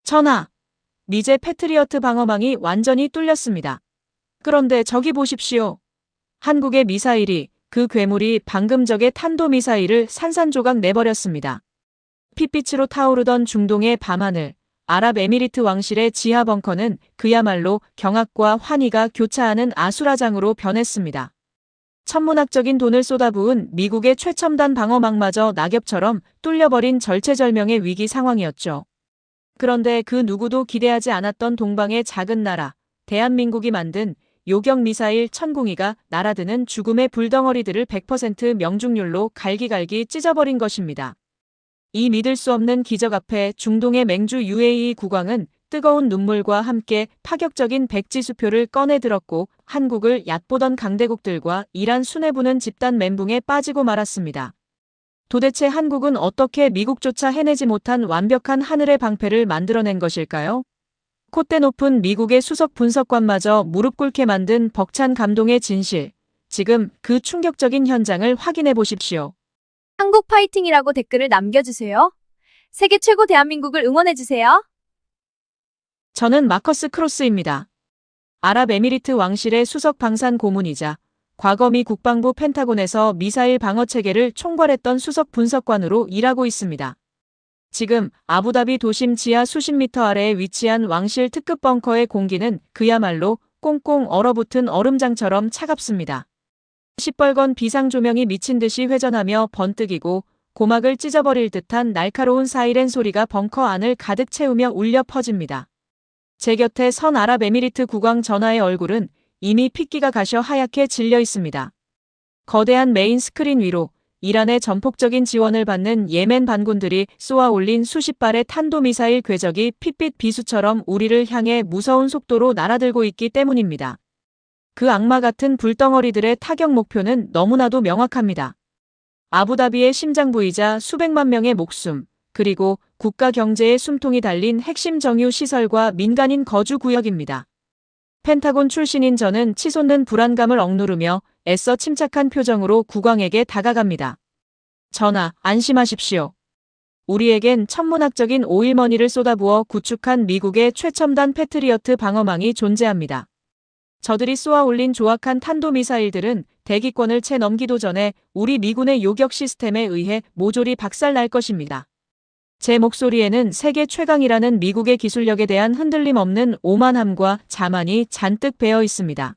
전하, 미제 패트리어트 방어망이 완전히 뚫렸습니다. 그런데 저기 보십시오. 한국의 미사일이 그 괴물이 방금 적의 탄도미사일을 산산조각 내버렸습니다. 핏빛으로 타오르던 중동의 밤하늘, 아랍에미리트 왕실의 지하 벙커는 그야말로 경악과 환희가 교차하는 아수라장으로 변했습니다. 천문학적인 돈을 쏟아부은 미국의 최첨단 방어망마저 낙엽처럼 뚫려버린 절체절명의 위기 상황이었죠. 그런데 그 누구도 기대하지 않았던 동방의 작은 나라, 대한민국이 만든 요격 미사일 천궁이가 날아드는 죽음의 불덩어리들을 100% 명중률로 갈기갈기 찢어버린 것입니다. 이 믿을 수 없는 기적 앞에 중동의 맹주 UAE 국왕은 뜨거운 눈물과 함께 파격적인 백지수표를 꺼내들었고 한국을 얕보던 강대국들과 이란 수뇌부는 집단 멘붕에 빠지고 말았습니다. 도대체 한국은 어떻게 미국조차 해내지 못한 완벽한 하늘의 방패를 만들어낸 것일까요? 콧대 높은 미국의 수석 분석관마저 무릎 꿇게 만든 벅찬 감동의 진실. 지금 그 충격적인 현장을 확인해 보십시오. 한국 파이팅이라고 댓글을 남겨주세요. 세계 최고 대한민국을 응원해주세요. 저는 마커스 크로스입니다. 아랍에미리트 왕실의 수석 방산 고문이자 과거 미 국방부 펜타곤에서 미사일 방어 체계를 총괄했던 수석 분석관으로 일하고 있습니다. 지금 아부다비 도심 지하 수십 미터 아래에 위치한 왕실 특급 벙커의 공기는 그야말로 꽁꽁 얼어붙은 얼음장처럼 차갑습니다. 시뻘건 비상조명이 미친 듯이 회전하며 번뜩이고 고막을 찢어버릴 듯한 날카로운 사이렌 소리가 벙커 안을 가득 채우며 울려 퍼집니다. 제 곁에 선 아랍에미리트 국왕 전하의 얼굴은 이미 핏기가 가셔 하얗게 질려 있습니다. 거대한 메인 스크린 위로 이란의 전폭적인 지원을 받는 예멘 반군들이 쏘아 올린 수십 발의 탄도미사일 궤적이 핏빛 비수처럼 우리를 향해 무서운 속도로 날아들고 있기 때문입니다. 그 악마 같은 불덩어리들의 타격 목표는 너무나도 명확합니다. 아부다비의 심장부이자 수백만 명의 목숨, 그리고 국가 경제의 숨통이 달린 핵심 정유 시설과 민간인 거주 구역입니다. 펜타곤 출신인 저는 치솟는 불안감을 억누르며 애써 침착한 표정으로 국왕에게 다가갑니다. 전하, 안심하십시오. 우리에겐 천문학적인 오일머니를 쏟아부어 구축한 미국의 최첨단 패트리어트 방어망이 존재합니다. 저들이 쏘아 올린 조악한 탄도미사일들은 대기권을 채 넘기도 전에 우리 미군의 요격 시스템에 의해 모조리 박살날 것입니다. 제 목소리에는 세계 최강이라는 미국의 기술력에 대한 흔들림 없는 오만함과 자만이 잔뜩 배어 있습니다.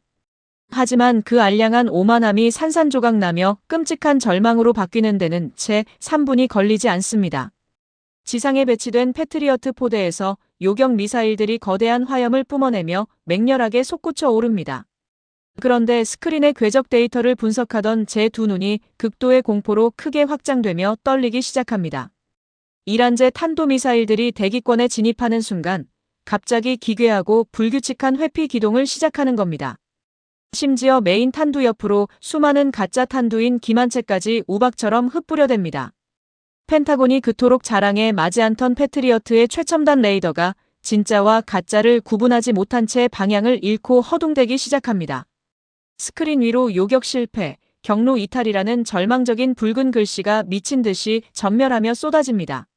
하지만 그 알량한 오만함이 산산조각 나며 끔찍한 절망으로 바뀌는 데는 채 3분이 걸리지 않습니다. 지상에 배치된 패트리어트 포대에서 요격 미사일들이 거대한 화염을 뿜어내며 맹렬하게 솟구쳐 오릅니다. 그런데 스크린의 궤적 데이터를 분석하던 제 두 눈이 극도의 공포로 크게 확장되며 떨리기 시작합니다. 이란제 탄도미사일들이 대기권에 진입하는 순간 갑자기 기괴하고 불규칙한 회피 기동을 시작하는 겁니다. 심지어 메인 탄두 옆으로 수많은 가짜 탄두인 기만체까지 우박처럼 흩뿌려댑니다. 펜타곤이 그토록 자랑해 마지 않던 패트리어트의 최첨단 레이더가 진짜와 가짜를 구분하지 못한 채 방향을 잃고 허둥대기 시작합니다. 스크린 위로 요격 실패, 경로 이탈이라는 절망적인 붉은 글씨가 미친 듯이 전멸하며 쏟아집니다.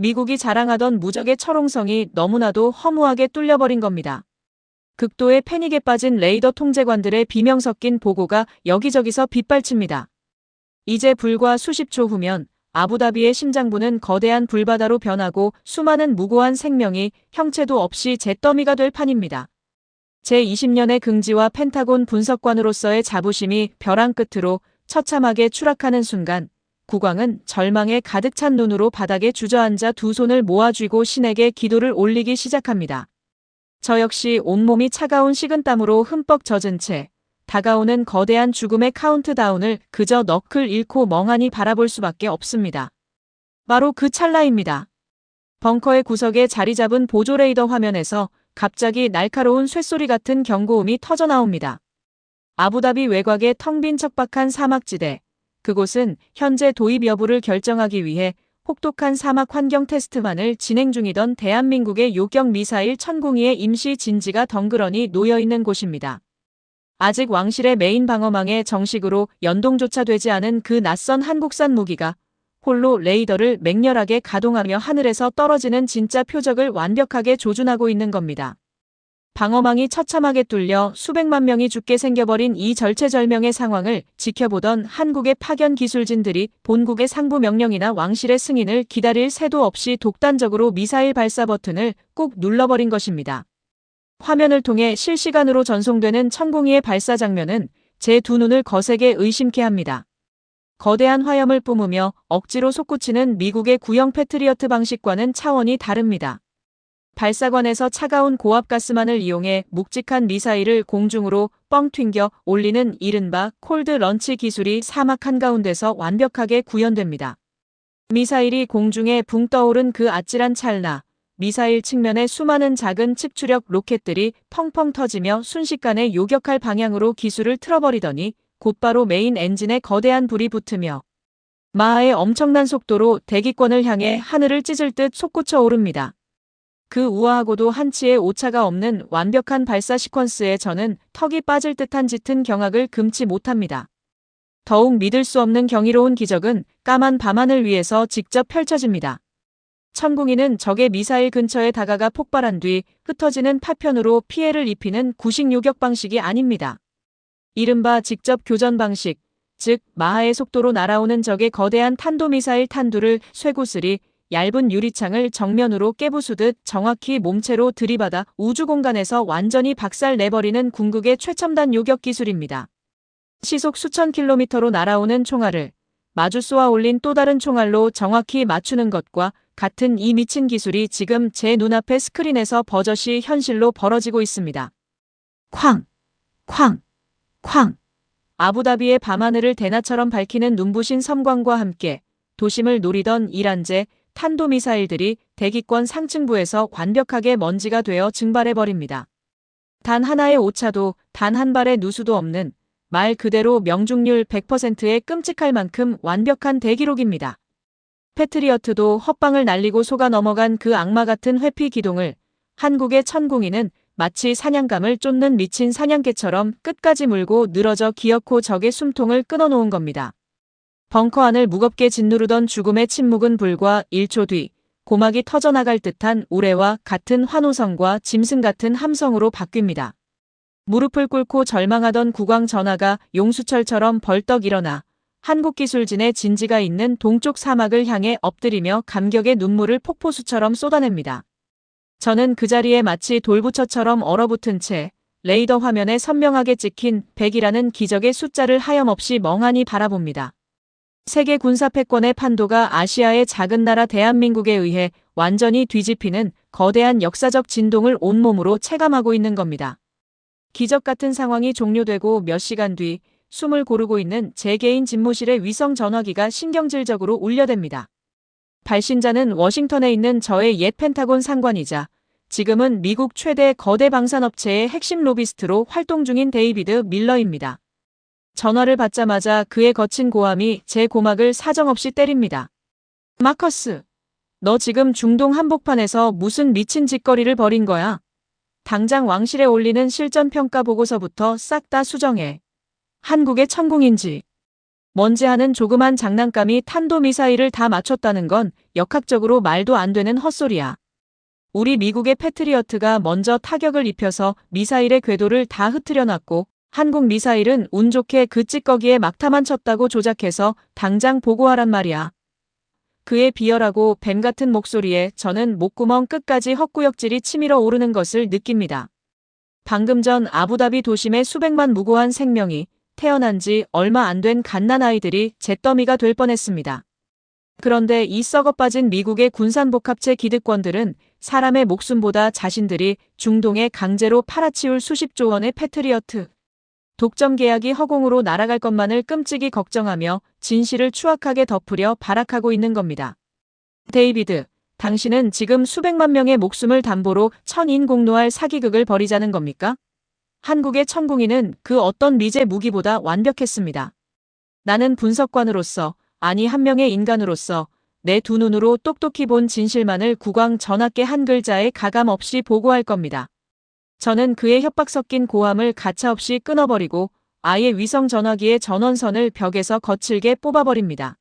미국이 자랑하던 무적의 철옹성이 너무나도 허무하게 뚫려버린 겁니다. 극도의 패닉에 빠진 레이더 통제관들의 비명 섞인 보고가 여기저기서 빗발칩니다. 이제 불과 수십 초 후면 아부다비의 심장부는 거대한 불바다로 변하고 수많은 무고한 생명이 형체도 없이 잿더미가 될 판입니다. 제20년의 긍지와 펜타곤 분석관으로서의 자부심이 벼랑 끝으로 처참하게 추락하는 순간 국왕은 절망에 가득 찬 눈으로 바닥에 주저앉아 두 손을 모아 쥐고 신에게 기도를 올리기 시작합니다. 저 역시 온몸이 차가운 식은땀으로 흠뻑 젖은 채 다가오는 거대한 죽음의 카운트다운을 그저 너클 잃고 멍하니 바라볼 수밖에 없습니다. 바로 그 찰나입니다. 벙커의 구석에 자리 잡은 보조 레이더 화면에서 갑자기 날카로운 쇳소리 같은 경고음이 터져나옵니다. 아부다비 외곽의 텅 빈 척박한 사막지대. 그곳은 현재 도입 여부를 결정하기 위해 혹독한 사막 환경 테스트만을 진행 중이던 대한민국의 요격 미사일 천궁이의 임시 진지가 덩그러니 놓여있는 곳입니다. 아직 왕실의 메인 방어망에 정식으로 연동조차 되지 않은 그 낯선 한국산 무기가 홀로 레이더를 맹렬하게 가동하며 하늘에서 떨어지는 진짜 표적을 완벽하게 조준하고 있는 겁니다. 방어망이 처참하게 뚫려 수백만 명이 죽게 생겨버린 이 절체절명의 상황을 지켜보던 한국의 파견 기술진들이 본국의 상부 명령이나 왕실의 승인을 기다릴 새도 없이 독단적으로 미사일 발사 버튼을 꾹 눌러버린 것입니다. 화면을 통해 실시간으로 전송되는 천공이의 발사 장면은 제 두 눈을 거세게 의심케 합니다. 거대한 화염을 뿜으며 억지로 솟구치는 미국의 구형 패트리어트 방식과는 차원이 다릅니다. 발사관에서 차가운 고압가스만을 이용해 묵직한 미사일을 공중으로 뻥 튕겨 올리는 이른바 콜드 런치 기술이 사막 한가운데서 완벽하게 구현됩니다. 미사일이 공중에 붕 떠오른 그 아찔한 찰나, 미사일 측면에 수많은 작은 측추력 로켓들이 펑펑 터지며 순식간에 요격할 방향으로 기술을 틀어버리더니 곧바로 메인 엔진에 거대한 불이 붙으며 마하의 엄청난 속도로 대기권을 향해 하늘을 찢을 듯 솟구쳐 오릅니다. 그 우아하고도 한치의 오차가 없는 완벽한 발사 시퀀스에 저는 턱이 빠질 듯한 짙은 경악을 금치 못합니다. 더욱 믿을 수 없는 경이로운 기적은 까만 밤하늘 위에서 직접 펼쳐집니다. 천공이는 적의 미사일 근처에 다가가 폭발한 뒤 흩어지는 파편으로 피해를 입히는 구식 요격 방식이 아닙니다. 이른바 직접 교전 방식, 즉 마하의 속도로 날아오는 적의 거대한 탄도미사일 탄두를 쇠구슬이 얇은 유리창을 정면으로 깨부수듯 정확히 몸체로 들이받아 우주공간에서 완전히 박살 내버리는 궁극의 최첨단 요격 기술입니다. 시속 수천 킬로미터로 날아오는 총알을 마주 쏘아 올린 또 다른 총알로 정확히 맞추는 것과 같은 이 미친 기술이 지금 제 눈앞의 스크린에서 버젓이 현실로 벌어지고 있습니다. 쾅! 쾅! 쾅! 아부다비의 밤하늘을 대낮처럼 밝히는 눈부신 섬광과 함께 도심을 노리던 이란제 탄도미사일들이 대기권 상층부에서 완벽하게 먼지가 되어 증발해버립니다. 단 하나의 오차도 단 한 발의 누수도 없는 말 그대로 명중률 100%의 끔찍할 만큼 완벽한 대기록입니다. 패트리어트도 헛방을 날리고 속아 넘어간 그 악마 같은 회피 기동을 한국의 천공이는 마치 사냥감을 쫓는 미친 사냥개처럼 끝까지 물고 늘어져 기어코 적의 숨통을 끊어놓은 겁니다. 벙커 안을 무겁게 짓누르던 죽음의 침묵은 불과 1초 뒤 고막이 터져나갈 듯한 우레와 같은 환호성과 짐승 같은 함성으로 바뀝니다. 무릎을 꿇고 절망하던 국왕 전하가 용수철처럼 벌떡 일어나 한국 기술진의 진지가 있는 동쪽 사막을 향해 엎드리며 감격의 눈물을 폭포수처럼 쏟아냅니다. 저는 그 자리에 마치 돌부처처럼 얼어붙은 채 레이더 화면에 선명하게 찍힌 100이라는 기적의 숫자를 하염없이 멍하니 바라봅니다. 세계 군사 패권의 판도가 아시아의 작은 나라 대한민국에 의해 완전히 뒤집히는 거대한 역사적 진동을 온몸으로 체감하고 있는 겁니다. 기적 같은 상황이 종료되고 몇 시간 뒤 숨을 고르고 있는 제 개인 집무실의 위성 전화기가 신경질적으로 울려댑니다. 발신자는 워싱턴에 있는 저의 옛 펜타곤 상관이자 지금은 미국 최대 거대 방산업체의 핵심 로비스트로 활동 중인 데이비드 밀러입니다. 전화를 받자마자 그의 거친 고함이 제 고막을 사정없이 때립니다. 마커스, 너 지금 중동 한복판에서 무슨 미친 짓거리를 벌인 거야? 당장 왕실에 올리는 실전평가 보고서부터 싹 다 수정해. 한국의 천공인지 뭔지 하는 조그만 장난감이 탄도미사일을 다 맞췄다는 건 역학적으로 말도 안 되는 헛소리야. 우리 미국의 패트리어트가 먼저 타격을 입혀서 미사일의 궤도를 다 흐트려 놨고 한국 미사일은 운 좋게 그 찌꺼기에 막타만 쳤다고 조작해서 당장 보고하란 말이야. 그의 비열하고 뱀 같은 목소리에 저는 목구멍 끝까지 헛구역질이 치밀어 오르는 것을 느낍니다. 방금 전 아부다비 도심의 수백만 무고한 생명이 태어난 지 얼마 안 된 갓난아이들이 잿더미가 될 뻔했습니다. 그런데 이 썩어빠진 미국의 군산복합체 기득권들은 사람의 목숨보다 자신들이 중동에 강제로 팔아치울 수십조 원의 패트리어트 독점 계약이 허공으로 날아갈 것만을 끔찍이 걱정하며 진실을 추악하게 덮으려 발악하고 있는 겁니다. 데이비드, 당신은 지금 수백만 명의 목숨을 담보로 천인공노할 사기극을 벌이자는 겁니까? 한국의 천공인은 그 어떤 미제 무기보다 완벽했습니다. 나는 분석관으로서, 아니 한 명의 인간으로서 내 두 눈으로 똑똑히 본 진실만을 국왕 전하께 한 글자에 가감 없이 보고할 겁니다. 저는 그의 협박 섞인 고함을 가차없이 끊어버리고 아예 위성 전화기의 전원선을 벽에서 거칠게 뽑아버립니다.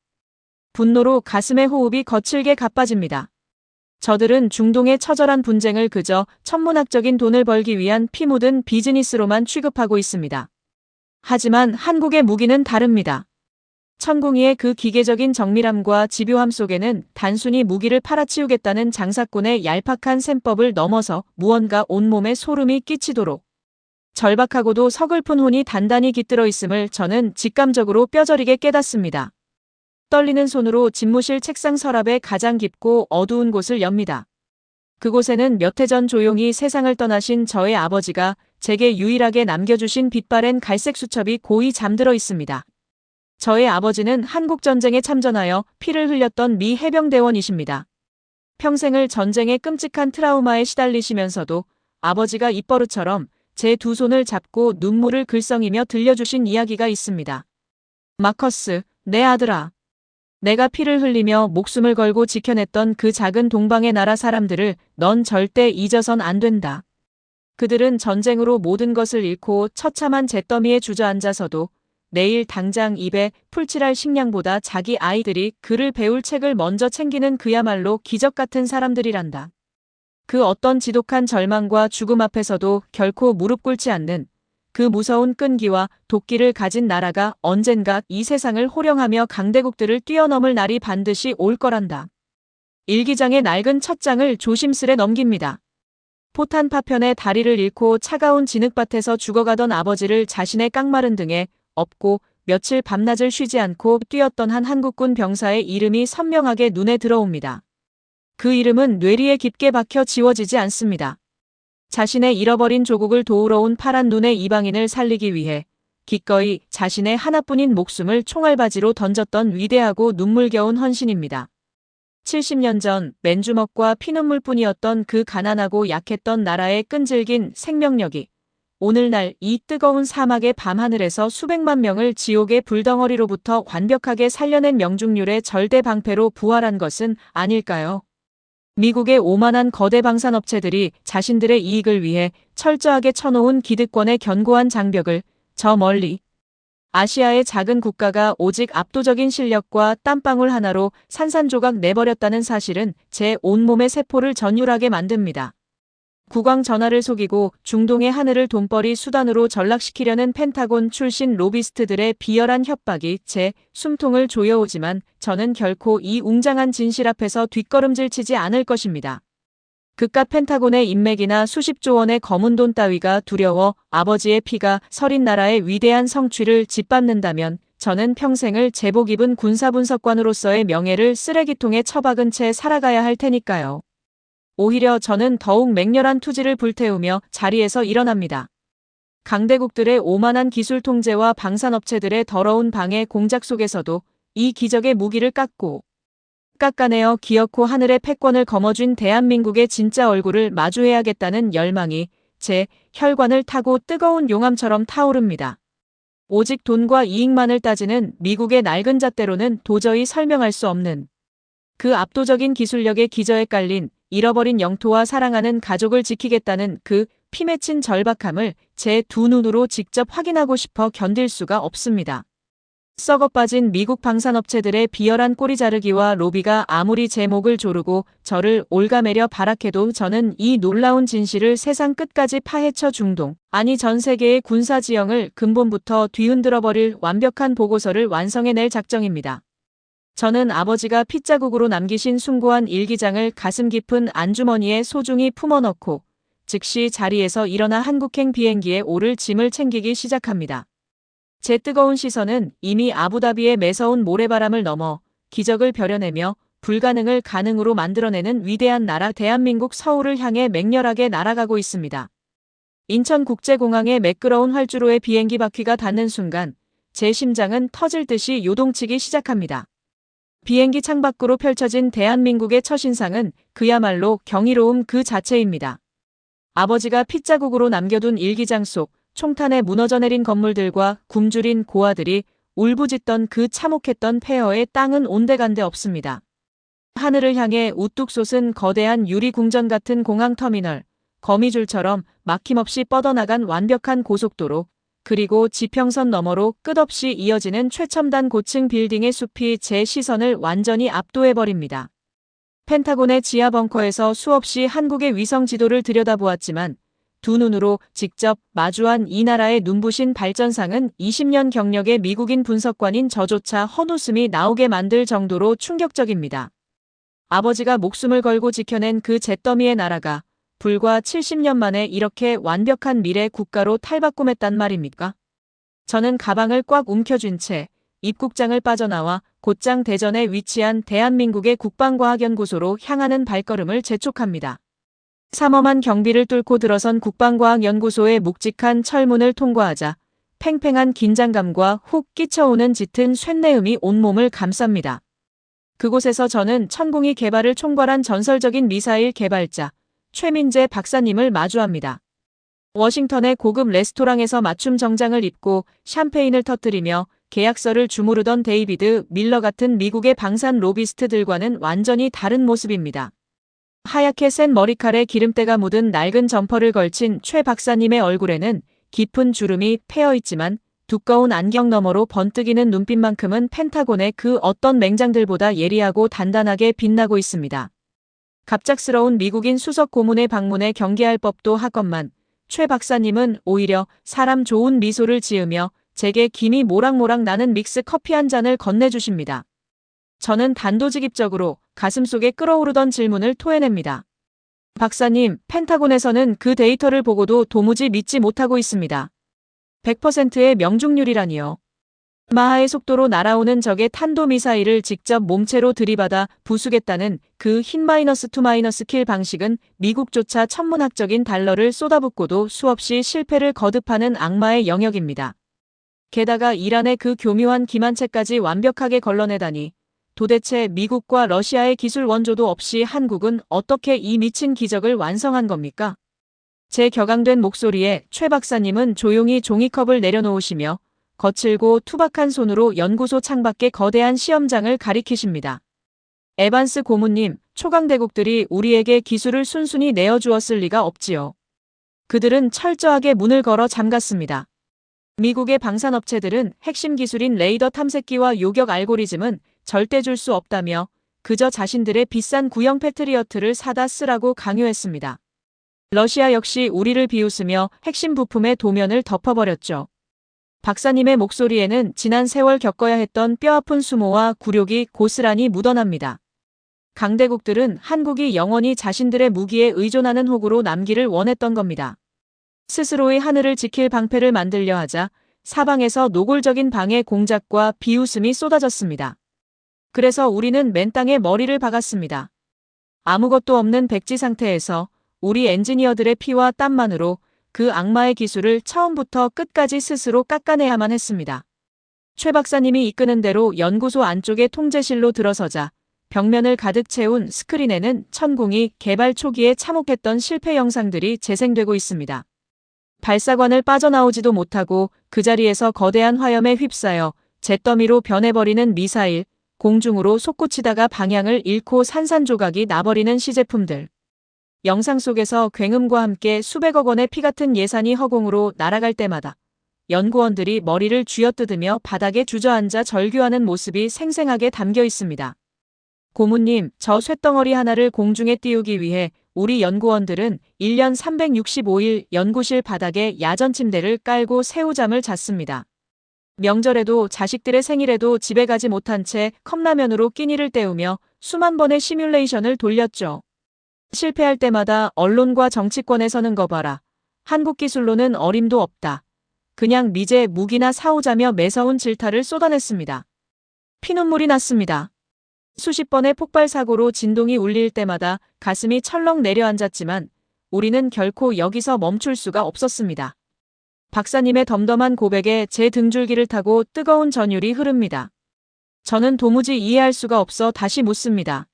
분노로 가슴의 호흡이 거칠게 가빠집니다. 저들은 중동의 처절한 분쟁을 그저 천문학적인 돈을 벌기 위한 피 묻은 비즈니스로만 취급하고 있습니다. 하지만 한국의 무기는 다릅니다. 천궁이의 그 기계적인 정밀함과 집요함 속에는 단순히 무기를 팔아치우겠다는 장사꾼의 얄팍한 셈법을 넘어서 무언가 온몸에 소름이 끼치도록 절박하고도 서글픈 혼이 단단히 깃들어 있음을 저는 직감적으로 뼈저리게 깨닫습니다. 떨리는 손으로 집무실 책상 서랍의 가장 깊고 어두운 곳을 엽니다. 그곳에는 몇 해 전 조용히 세상을 떠나신 저의 아버지가 제게 유일하게 남겨주신 빛바랜 갈색 수첩이 고이 잠들어 있습니다. 저의 아버지는 한국전쟁에 참전하여 피를 흘렸던 미 해병대원이십니다. 평생을 전쟁의 끔찍한 트라우마에 시달리시면서도 아버지가 입버릇처럼 제 두 손을 잡고 눈물을 글썽이며 들려주신 이야기가 있습니다. 마커스, 내 아들아. 내가 피를 흘리며 목숨을 걸고 지켜냈던 그 작은 동방의 나라 사람들을 넌 절대 잊어선 안 된다. 그들은 전쟁으로 모든 것을 잃고 처참한 잿더미에 주저앉아서도 내일 당장 입에 풀칠할 식량보다 자기 아이들이 글을 배울 책을 먼저 챙기는 그야말로 기적 같은 사람들이란다. 그 어떤 지독한 절망과 죽음 앞에서도 결코 무릎 꿇지 않는 그 무서운 끈기와 도끼를 가진 나라가 언젠가 이 세상을 호령하며 강대국들을 뛰어넘을 날이 반드시 올 거란다. 일기장의 낡은 첫 장을 조심스레 넘깁니다. 포탄 파편에 다리를 잃고 차가운 진흙밭에서 죽어가던 아버지를 자신의 깡마른 등에 업고 며칠 밤낮을 쉬지 않고 뛰었던 한 한국군 병사의 이름이 선명하게 눈에 들어옵니다. 그 이름은 뇌리에 깊게 박혀 지워지지 않습니다. 자신의 잃어버린 조국을 도우러 온 파란 눈의 이방인을 살리기 위해 기꺼이 자신의 하나뿐인 목숨을 총알바지로 던졌던 위대하고 눈물겨운 헌신입니다. 70년 전 맨주먹과 피눈물뿐이었던 그 가난하고 약했던 나라의 끈질긴 생명력이 오늘날 이 뜨거운 사막의 밤하늘에서 수백만 명을 지옥의 불덩어리로부터 완벽하게 살려낸 명중률의 절대 방패로 부활한 것은 아닐까요? 미국의 오만한 거대 방산업체들이 자신들의 이익을 위해 철저하게 쳐놓은 기득권의 견고한 장벽을 저 멀리 아시아의 작은 국가가 오직 압도적인 실력과 땀방울 하나로 산산조각 내버렸다는 사실은 제 온몸의 세포를 전율하게 만듭니다. 국왕 전하를 속이고 중동의 하늘을 돈벌이 수단으로 전락시키려는 펜타곤 출신 로비스트들의 비열한 협박이 제 숨통을 조여오지만 저는 결코 이 웅장한 진실 앞에서 뒷걸음질 치지 않을 것입니다. 그깟 펜타곤의 인맥이나 수십조 원의 검은 돈 따위가 두려워 아버지의 피가 서린 나라의 위대한 성취를 짓밟는다면 저는 평생을 제복 입은 군사분석관으로서의 명예를 쓰레기통에 처박은 채 살아가야 할 테니까요. 오히려 저는 더욱 맹렬한 투지를 불태우며 자리에서 일어납니다. 강대국들의 오만한 기술 통제와 방산업체들의 더러운 방해 공작 속에서도 이 기적의 무기를 깎아내어 기어코 하늘의 패권을 거머쥔 대한민국의 진짜 얼굴을 마주해야겠다는 열망이 제 혈관을 타고 뜨거운 용암처럼 타오릅니다. 오직 돈과 이익만을 따지는 미국의 낡은 잣대로는 도저히 설명할 수 없는 그 압도적인 기술력의 기저에 깔린 잃어버린 영토와 사랑하는 가족을 지키겠다는 그 피맺힌 절박함을 제 두 눈으로 직접 확인하고 싶어 견딜 수가 없습니다. 썩어빠진 미국 방산업체들의 비열한 꼬리 자르기와 로비가 아무리 제 목을 조르고 저를 올가매려 발악해도 저는 이 놀라운 진실을 세상 끝까지 파헤쳐 중동, 아니 전 세계의 군사지형을 근본부터 뒤흔들어버릴 완벽한 보고서를 완성해낼 작정입니다. 저는 아버지가 핏자국으로 남기신 숭고한 일기장을 가슴 깊은 안주머니에 소중히 품어넣고 즉시 자리에서 일어나 한국행 비행기에 오를 짐을 챙기기 시작합니다. 제 뜨거운 시선은 이미 아부다비의 매서운 모래바람을 넘어 기적을 벼려내며 불가능을 가능으로 만들어내는 위대한 나라 대한민국 서울을 향해 맹렬하게 날아가고 있습니다. 인천국제공항의 매끄러운 활주로에 비행기 바퀴가 닿는 순간 제 심장은 터질 듯이 요동치기 시작합니다. 비행기 창밖으로 펼쳐진 대한민국의 첫인상은 그야말로 경이로움 그 자체입니다. 아버지가 핏자국으로 남겨둔 일기장 속 총탄에 무너져 내린 건물들과 굶주린 고아들이 울부짖던 그 참혹했던 폐허의 땅은 온데간데 없습니다. 하늘을 향해 우뚝 솟은 거대한 유리궁전 같은 공항터미널, 거미줄처럼 막힘없이 뻗어나간 완벽한 고속도로, 그리고 지평선 너머로 끝없이 이어지는 최첨단 고층 빌딩의 숲이 제 시선을 완전히 압도해버립니다. 펜타곤의 지하 벙커에서 수없이 한국의 위성 지도를 들여다보았지만 두 눈으로 직접 마주한 이 나라의 눈부신 발전상은 20년 경력의 미국인 분석관인 저조차 헛웃음이 나오게 만들 정도로 충격적입니다. 아버지가 목숨을 걸고 지켜낸 그 잿더미의 나라가 불과 70년 만에 이렇게 완벽한 미래 국가로 탈바꿈했단 말입니까? 저는 가방을 꽉 움켜쥔 채 입국장을 빠져나와 곧장 대전에 위치한 대한민국의 국방과학연구소로 향하는 발걸음을 재촉합니다. 삼엄한 경비를 뚫고 들어선 국방과학연구소의 묵직한 철문을 통과하자 팽팽한 긴장감과 훅 끼쳐오는 짙은 쇳내음이 온몸을 감쌉니다. 그곳에서 저는 천공이 개발을 총괄한 전설적인 미사일 개발자 최민재 박사님을 마주합니다. 워싱턴의 고급 레스토랑에서 맞춤 정장을 입고 샴페인을 터뜨리며 계약서를 주무르던 데이비드 밀러 같은 미국의 방산 로비스트들과는 완전히 다른 모습입니다. 하얗게 센 머리칼에 기름때가 묻은 낡은 점퍼를 걸친 최 박사님의 얼굴에는 깊은 주름이 패여 있지만 두꺼운 안경 너머로 번뜩이는 눈빛만큼은 펜타곤의 그 어떤 맹장들보다 예리하고 단단하게 빛나고 있습니다. 갑작스러운 미국인 수석 고문의 방문에 경계할 법도 하건만 최 박사님은 오히려 사람 좋은 미소를 지으며 제게 김이 모락모락 나는 믹스 커피 한 잔을 건네주십니다. 저는 단도직입적으로 가슴속에 끓어오르던 질문을 토해냅니다. 박사님, 펜타곤에서는 그 데이터를 보고도 도무지 믿지 못하고 있습니다. 100%의 명중률이라니요. 마하의 속도로 날아오는 적의 탄도미사일을 직접 몸체로 들이받아 부수겠다는 그 흰 -2-킬 방식은 미국조차 천문학적인 달러를 쏟아붓고도 수없이 실패를 거듭하는 악마의 영역입니다. 게다가 이란의 그 교묘한 기만체까지 완벽하게 걸러내다니 도대체 미국과 러시아의 기술 원조도 없이 한국은 어떻게 이 미친 기적을 완성한 겁니까? 제 격앙된 목소리에 최 박사님은 조용히 종이컵을 내려놓으시며 거칠고 투박한 손으로 연구소 창밖의 거대한 시험장을 가리키십니다. 에반스 고문님, 초강대국들이 우리에게 기술을 순순히 내어주었을 리가 없지요. 그들은 철저하게 문을 걸어 잠갔습니다. 미국의 방산업체들은 핵심 기술인 레이더 탐색기와 요격 알고리즘은 절대 줄 수 없다며 그저 자신들의 비싼 구형 패트리어트를 사다 쓰라고 강요했습니다. 러시아 역시 우리를 비웃으며 핵심 부품의 도면을 덮어버렸죠. 박사님의 목소리에는 지난 세월 겪어야 했던 뼈아픈 수모와 굴욕이 고스란히 묻어납니다. 강대국들은 한국이 영원히 자신들의 무기에 의존하는 혹으로 남기를 원했던 겁니다. 스스로의 하늘을 지킬 방패를 만들려 하자 사방에서 노골적인 방해 공작과 비웃음이 쏟아졌습니다. 그래서 우리는 맨 땅에 머리를 박았습니다. 아무것도 없는 백지 상태에서 우리 엔지니어들의 피와 땀만으로 그 악마의 기술을 처음부터 끝까지 스스로 깎아내야만 했습니다. 최 박사님이 이끄는 대로 연구소 안쪽의 통제실로 들어서자 벽면을 가득 채운 스크린에는 천공이 개발 초기에 참혹했던 실패 영상들이 재생되고 있습니다. 발사관을 빠져나오지도 못하고 그 자리에서 거대한 화염에 휩싸여 잿더미로 변해버리는 미사일, 공중으로 솟구치다가 방향을 잃고 산산조각이 나버리는 시제품들. 영상 속에서 굉음과 함께 수백억 원의 피 같은 예산이 허공으로 날아갈 때마다 연구원들이 머리를 쥐어뜯으며 바닥에 주저앉아 절규하는 모습이 생생하게 담겨 있습니다. 고문님, 저 쇳덩어리 하나를 공중에 띄우기 위해 우리 연구원들은 1년 365일 연구실 바닥에 야전 침대를 깔고 새우잠을 잤습니다. 명절에도 자식들의 생일에도 집에 가지 못한 채 컵라면으로 끼니를 때우며 수만 번의 시뮬레이션을 돌렸죠. 실패할 때마다 언론과 정치권에 서는 거 봐라. 한국 기술로는 어림도 없다. 그냥 미제 무기나 사오자며 매서운 질타를 쏟아냈습니다. 피눈물이 났습니다. 수십 번의 폭발 사고로 진동이 울릴 때마다 가슴이 철렁 내려앉았지만 우리는 결코 여기서 멈출 수가 없었습니다. 박사님의 덤덤한 고백에 제 등줄기를 타고 뜨거운 전율이 흐릅니다. 저는 도무지 이해할 수가 없어 다시 묻습니다.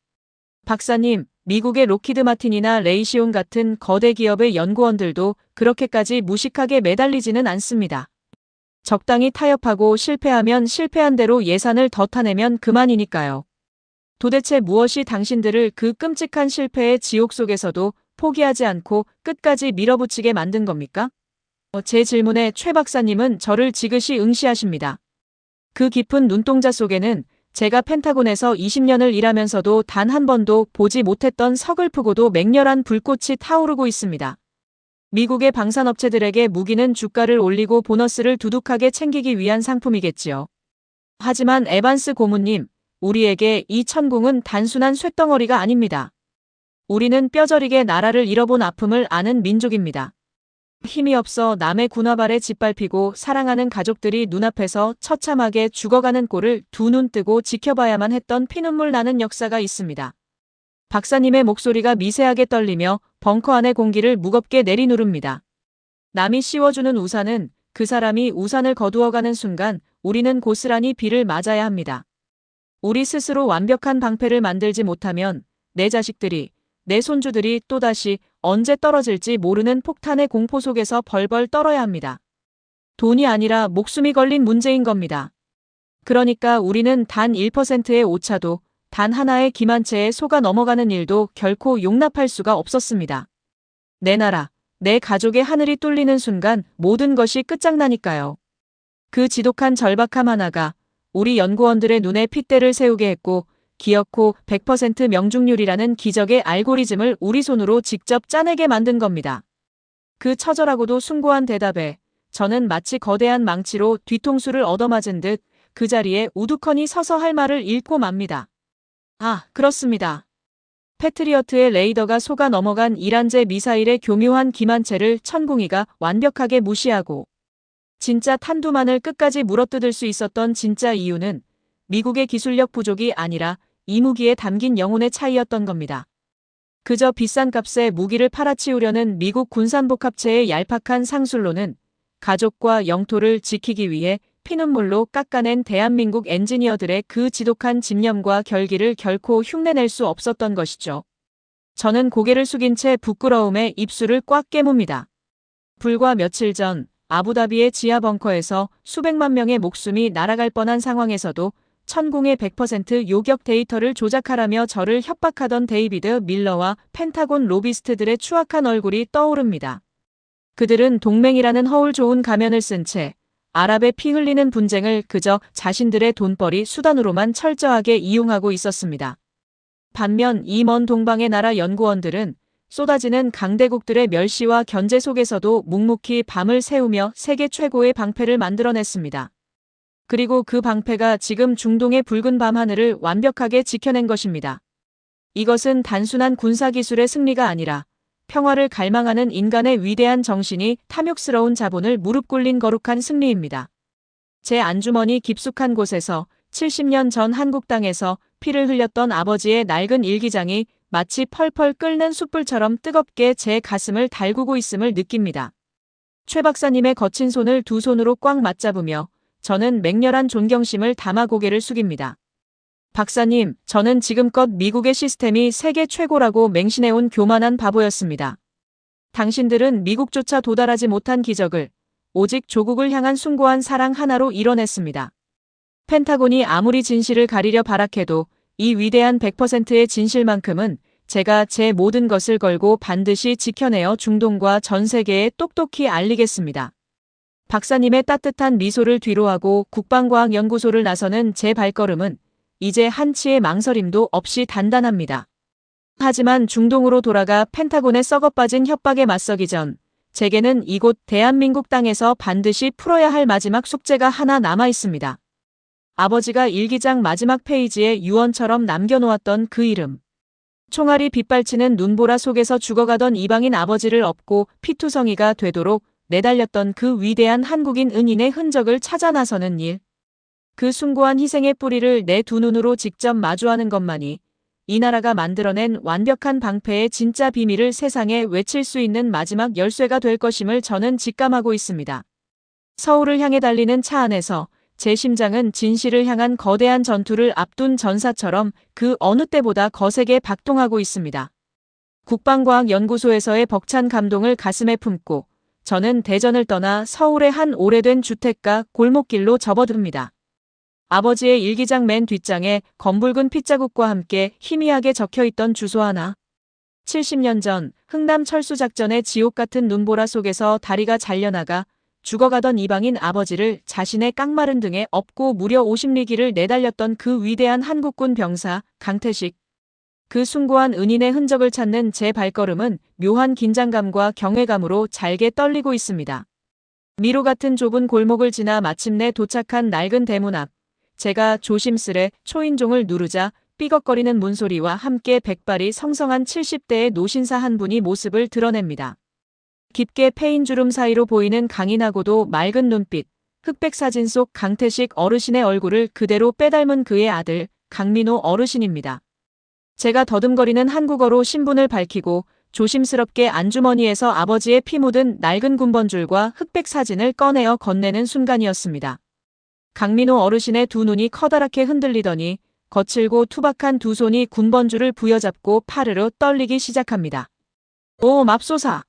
박사님, 미국의 로키드 마틴이나 레이시온 같은 거대 기업의 연구원들도 그렇게까지 무식하게 매달리지는 않습니다. 적당히 타협하고 실패하면 실패한 대로 예산을 더 타내면 그만이니까요. 도대체 무엇이 당신들을 그 끔찍한 실패의 지옥 속에서도 포기하지 않고 끝까지 밀어붙이게 만든 겁니까? 제 질문에 최 박사님은 저를 지그시 응시하십니다. 그 깊은 눈동자 속에는 제가 펜타곤에서 20년을 일하면서도 단 한 번도 보지 못했던 서글프고도 맹렬한 불꽃이 타오르고 있습니다. 미국의 방산업체들에게 무기는 주가를 올리고 보너스를 두둑하게 챙기기 위한 상품이겠지요. 하지만 에반스 고문님, 우리에게 이 천궁은 단순한 쇳덩어리가 아닙니다. 우리는 뼈저리게 나라를 잃어본 아픔을 아는 민족입니다. 힘이 없어 남의 군화발에 짓밟히고 사랑하는 가족들이 눈앞에서 처참하게 죽어가는 꼴을 두 눈 뜨고 지켜봐야만 했던 피눈물 나는 역사가 있습니다. 박사님의 목소리가 미세하게 떨리며 벙커 안의 공기를 무겁게 내리누릅니다. 남이 씌워주는 우산은 그 사람이 우산을 거두어가는 순간 우리는 고스란히 비를 맞아야 합니다. 우리 스스로 완벽한 방패를 만들지 못하면 내 자식들이, 내 손주들이 또다시 언제 떨어질지 모르는 폭탄의 공포 속에서 벌벌 떨어야 합니다. 돈이 아니라 목숨이 걸린 문제인 겁니다. 그러니까 우리는 단 1%의 오차도, 단 하나의 기만체에 속아 넘어가는 일도 결코 용납할 수가 없었습니다. 내 나라, 내 가족의 하늘이 뚫리는 순간 모든 것이 끝장나니까요. 그 지독한 절박함 하나가 우리 연구원들의 눈에 핏대를 세우게 했고 기어코 100% 명중률이라는 기적의 알고리즘을 우리 손으로 직접 짜내게 만든 겁니다. 그 처절하고도 숭고한 대답에 저는 마치 거대한 망치로 뒤통수를 얻어맞은 듯 그 자리에 우두커니 서서 할 말을 잃고 맙니다. 아, 그렇습니다. 패트리어트의 레이더가 속아 넘어간 이란제 미사일의 교묘한 기만체를 천궁이가 완벽하게 무시하고 진짜 탄두만을 끝까지 물어뜯을 수 있었던 진짜 이유는 미국의 기술력 부족이 아니라 이 무기에 담긴 영혼의 차이였던 겁니다. 그저 비싼 값에 무기를 팔아치우려는 미국 군산복합체의 얄팍한 상술로는 가족과 영토를 지키기 위해 피눈물로 깎아낸 대한민국 엔지니어들의 그 지독한 집념과 결기를 결코 흉내낼 수 없었던 것이죠. 저는 고개를 숙인 채 부끄러움에 입술을 꽉 깨뭅니다. 불과 며칠 전 아부다비의 지하 벙커에서 수백만 명의 목숨이 날아갈 뻔한 상황에서도 천궁의 100% 요격 데이터를 조작하라며 저를 협박하던 데이비드 밀러와 펜타곤 로비스트들의 추악한 얼굴이 떠오릅니다. 그들은 동맹이라는 허울 좋은 가면을 쓴 채 아랍의 피 흘리는 분쟁을 그저 자신들의 돈벌이 수단으로만 철저하게 이용하고 있었습니다. 반면 이 먼 동방의 나라 연구원들은 쏟아지는 강대국들의 멸시와 견제 속에서도 묵묵히 밤을 새우며 세계 최고의 방패를 만들어냈습니다. 그리고 그 방패가 지금 중동의 붉은 밤하늘을 완벽하게 지켜낸 것입니다. 이것은 단순한 군사기술의 승리가 아니라 평화를 갈망하는 인간의 위대한 정신이 탐욕스러운 자본을 무릎 꿇린 거룩한 승리입니다. 제 안주머니 깊숙한 곳에서 70년 전 한국 땅에서 피를 흘렸던 아버지의 낡은 일기장이 마치 펄펄 끓는 숯불처럼 뜨겁게 제 가슴을 달구고 있음을 느낍니다. 최 박사님의 거친 손을 두 손으로 꽉 맞잡으며 저는 맹렬한 존경심을 담아 고개를 숙입니다. 박사님, 저는 지금껏 미국의 시스템이 세계 최고라고 맹신해온 교만한 바보였습니다. 당신들은 미국조차 도달하지 못한 기적을 오직 조국을 향한 숭고한 사랑 하나로 이뤄냈습니다. 펜타곤이 아무리 진실을 가리려 발악해도 이 위대한 100%의 진실만큼은 제가 제 모든 것을 걸고 반드시 지켜내어 중동과 전 세계에 똑똑히 알리겠습니다. 박사님의 따뜻한 미소를 뒤로하고 국방과학연구소를 나서는 제 발걸음은 이제 한치의 망설임도 없이 단단합니다. 하지만 중동으로 돌아가 펜타곤에 썩어빠진 협박에 맞서기 전 제게는 이곳 대한민국 땅에서 반드시 풀어야 할 마지막 숙제가 하나 남아 있습니다. 아버지가 일기장 마지막 페이지에 유언처럼 남겨놓았던 그 이름. 총알이 빗발치는 눈보라 속에서 죽어가던 이방인 아버지를 업고 피투성이가 되도록 내달렸던 그 위대한 한국인 은인의 흔적을 찾아 나서는 일. 그 숭고한 희생의 뿌리를 내 두 눈으로 직접 마주하는 것만이 이 나라가 만들어낸 완벽한 방패의 진짜 비밀을 세상에 외칠 수 있는 마지막 열쇠가 될 것임을 저는 직감하고 있습니다. 서울을 향해 달리는 차 안에서 제 심장은 진실을 향한 거대한 전투를 앞둔 전사처럼 그 어느 때보다 거세게 박동하고 있습니다. 국방과학연구소에서의 벅찬 감동을 가슴에 품고 저는 대전을 떠나 서울의 한 오래된 주택가 골목길로 접어듭니다. 아버지의 일기장 맨 뒷장에 검붉은 핏자국과 함께 희미하게 적혀있던 주소 하나. 70년 전 흥남 철수작전의 지옥 같은 눈보라 속에서 다리가 잘려나가 죽어가던 이방인 아버지를 자신의 깡마른 등에 업고 무려 50리기를 내달렸던 그 위대한 한국군 병사 강태식. 그 숭고한 은인의 흔적을 찾는 제 발걸음은 묘한 긴장감과 경외감으로 잘게 떨리고 있습니다. 미로 같은 좁은 골목을 지나 마침내 도착한 낡은 대문 앞. 제가 조심스레 초인종을 누르자 삐걱거리는 문소리와 함께 백발이 성성한 70대의 노신사 한 분이 모습을 드러냅니다. 깊게 패인 주름 사이로 보이는 강인하고도 맑은 눈빛, 흑백 사진 속 강태식 어르신의 얼굴을 그대로 빼닮은 그의 아들 강민호 어르신입니다. 제가 더듬거리는 한국어로 신분을 밝히고 조심스럽게 안주머니에서 아버지의 피 묻은 낡은 군번줄과 흑백 사진을 꺼내어 건네는 순간이었습니다. 강민호 어르신의 두 눈이 커다랗게 흔들리더니 거칠고 투박한 두 손이 군번줄을 부여잡고 파르르 떨리기 시작합니다. 오 맙소사!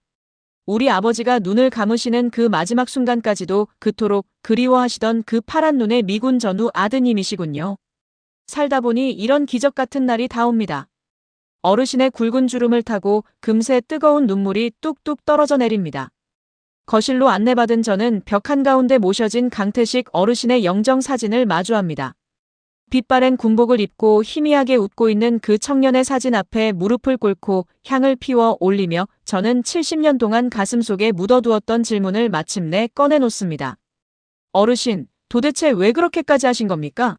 우리 아버지가 눈을 감으시는 그 마지막 순간까지도 그토록 그리워하시던 그 파란 눈의 미군 전우 아드님이시군요. 살다 보니 이런 기적 같은 날이 다옵니다. 어르신의 굵은 주름을 타고 금세 뜨거운 눈물이 뚝뚝 떨어져 내립니다. 거실로 안내받은 저는 벽 한가운데 모셔진 강태식 어르신의 영정 사진을 마주합니다. 빛바랜 군복을 입고 희미하게 웃고 있는 그 청년의 사진 앞에 무릎을 꿇고 향을 피워 올리며 저는 70년 동안 가슴속에 묻어두었던 질문을 마침내 꺼내놓습니다. 어르신, 도대체 왜 그렇게까지 하신 겁니까?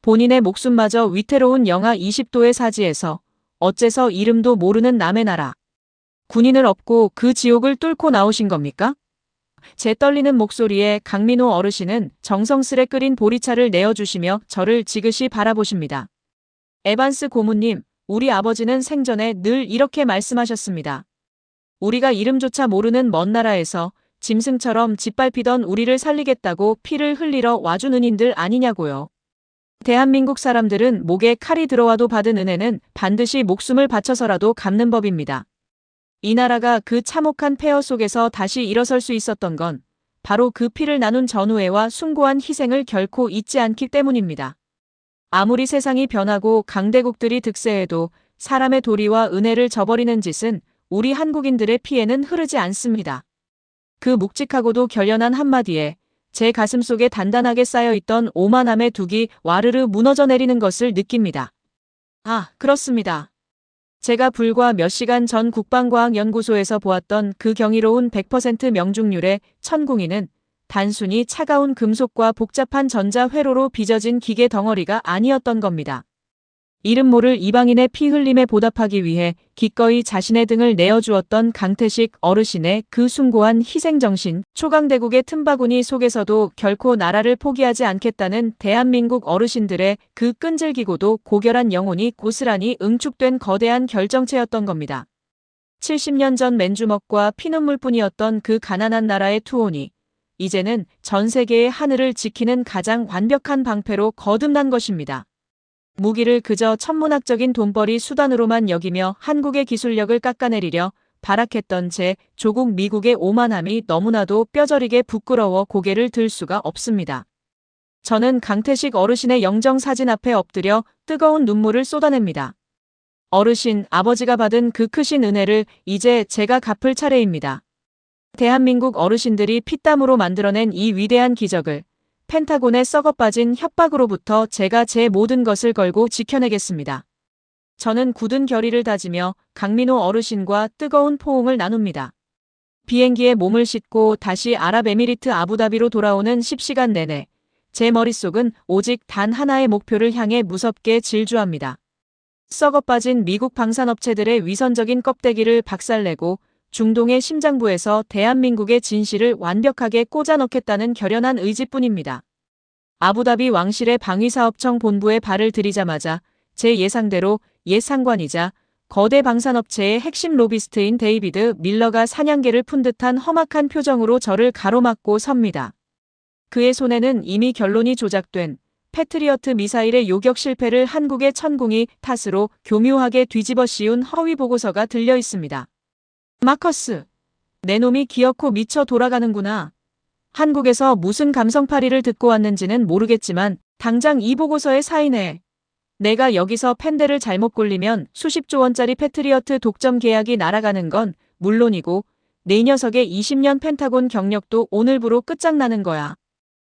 본인의 목숨마저 위태로운 영하 20도의 사지에서 어째서 이름도 모르는 남의 나라. 군인을 업고 그 지옥을 뚫고 나오신 겁니까? 제 떨리는 목소리에 강민호 어르신은 정성스레 끓인 보리차를 내어주시며 저를 지그시 바라보십니다. 에반스 고모님, 우리 아버지는 생전에 늘 이렇게 말씀하셨습니다. 우리가 이름조차 모르는 먼 나라에서 짐승처럼 짓밟히던 우리를 살리겠다고 피를 흘리러 와준 은인들 아니냐고요. 대한민국 사람들은 목에 칼이 들어와도 받은 은혜는 반드시 목숨을 바쳐서라도 갚는 법입니다. 이 나라가 그 참혹한 폐허 속에서 다시 일어설 수 있었던 건 바로 그 피를 나눈 전우애와 숭고한 희생을 결코 잊지 않기 때문입니다. 아무리 세상이 변하고 강대국들이 득세해도 사람의 도리와 은혜를 저버리는 짓은 우리 한국인들의 피에는 흐르지 않습니다. 그 묵직하고도 결연한 한마디에 제 가슴속에 단단하게 쌓여있던 오만함의 둑이 와르르 무너져 내리는 것을 느낍니다. 아, 그렇습니다. 제가 불과 몇 시간 전 국방과학연구소에서 보았던 그 경이로운 100% 명중률의 천궁이는 단순히 차가운 금속과 복잡한 전자회로로 빚어진 기계 덩어리가 아니었던 겁니다. 이름 모를 이방인의 피 흘림에 보답하기 위해 기꺼이 자신의 등을 내어주었던 강태식 어르신의 그 숭고한 희생정신, 초강대국의 틈바구니 속에서도 결코 나라를 포기하지 않겠다는 대한민국 어르신들의 그 끈질기고도 고결한 영혼이 고스란히 응축된 거대한 결정체였던 겁니다. 70년 전 맨주먹과 피눈물뿐이었던 그 가난한 나라의 투혼이 이제는 전 세계의 하늘을 지키는 가장 완벽한 방패로 거듭난 것입니다. 무기를 그저 천문학적인 돈벌이 수단으로만 여기며 한국의 기술력을 깎아내리려 발악했던 제 조국 미국의 오만함이 너무나도 뼈저리게 부끄러워 고개를 들 수가 없습니다. 저는 강태식 어르신의 영정사진 앞에 엎드려 뜨거운 눈물을 쏟아냅니다. 어르신, 아버지가 받은 그 크신 은혜를 이제 제가 갚을 차례입니다. 대한민국 어르신들이 피땀으로 만들어낸 이 위대한 기적을 펜타곤에 썩어빠진 협박으로부터 제가 제 모든 것을 걸고 지켜내겠습니다. 저는 굳은 결의를 다지며 강민호 어르신과 뜨거운 포옹을 나눕니다. 비행기에 몸을 싣고 다시 아랍에미리트 아부다비로 돌아오는 10시간 내내 제 머릿속은 오직 단 하나의 목표를 향해 무섭게 질주합니다. 썩어빠진 미국 방산업체들의 위선적인 껍데기를 박살내고 중동의 심장부에서 대한민국의 진실을 완벽하게 꽂아 넣겠다는 결연한 의지뿐입니다. 아부다비 왕실의 방위사업청 본부에 발을 들이자마자 제 예상대로 옛 상관이자 거대 방산업체의 핵심 로비스트인 데이비드 밀러가 사냥개를 푼 듯한 험악한 표정으로 저를 가로막고 섭니다. 그의 손에는 이미 결론이 조작된 패트리어트 미사일의 요격 실패를 한국의 천궁이 탓으로 교묘하게 뒤집어 씌운 허위 보고서가 들려 있습니다. 마커스, 내 놈이 기어코 미쳐 돌아가는구나. 한국에서 무슨 감성파리를 듣고 왔는지는 모르겠지만 당장 이 보고서에 사인해. 내가 여기서 펜대를 잘못 굴리면 수십조 원짜리 패트리어트 독점 계약이 날아가는 건 물론이고 내 녀석의 20년 펜타곤 경력도 오늘부로 끝장나는 거야.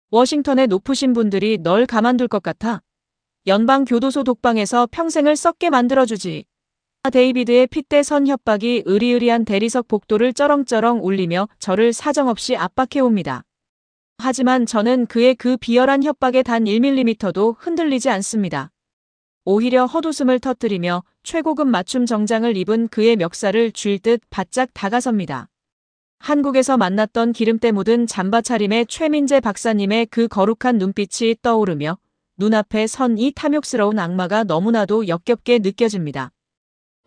워싱턴에 높으신 분들이 널 가만둘 것 같아? 연방교도소 독방에서 평생을 썩게 만들어주지. 데이비드의 핏대선 협박이 으리으리한 대리석 복도를 쩌렁쩌렁 울리며 저를 사정없이 압박해옵니다. 하지만 저는 그의 그 비열한 협박에 단 1mm도 흔들리지 않습니다. 오히려 헛웃음을 터뜨리며 최고급 맞춤 정장을 입은 그의 멱살을 쥘 듯 바짝 다가섭니다. 한국에서 만났던 기름때 묻은 잠바 차림의 최민재 박사님의 그 거룩한 눈빛이 떠오르며 눈앞에 선 이 탐욕스러운 악마가 너무나도 역겹게 느껴집니다.